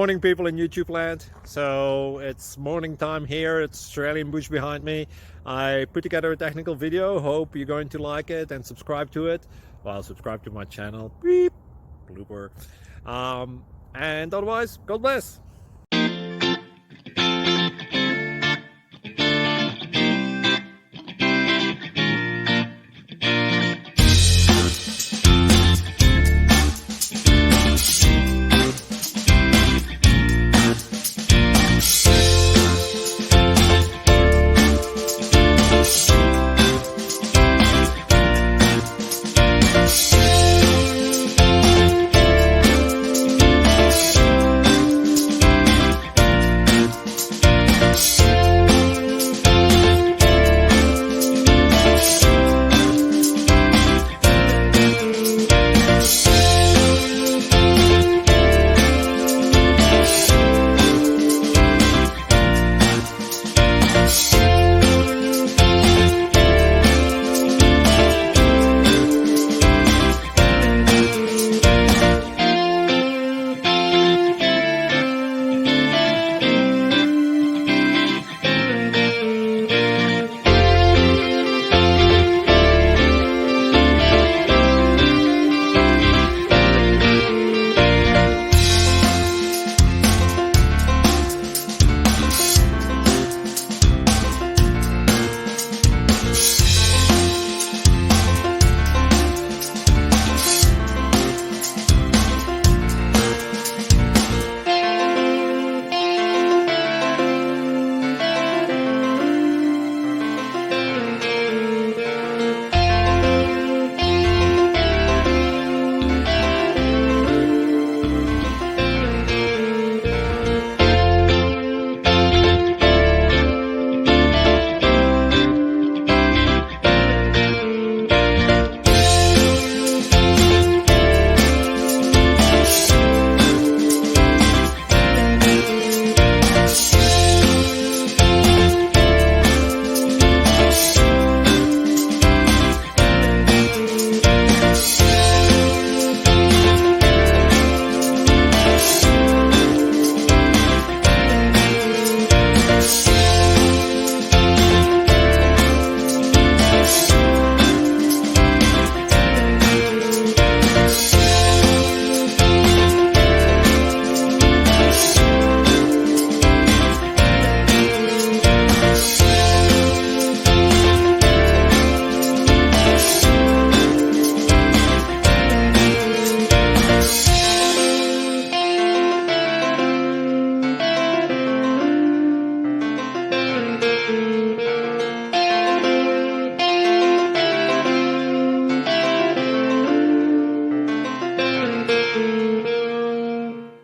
Morning, people in YouTube land. So it's morning time here. It's Australian bush behind me. I put together a technical video. Hope you're going to like it and subscribe to it. Well, subscribe to my channel. Beep. Blooper. And otherwise, God bless.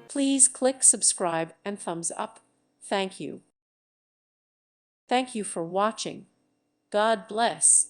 Please click subscribe and thumbs up. Thank you. Thank you for watching. God bless.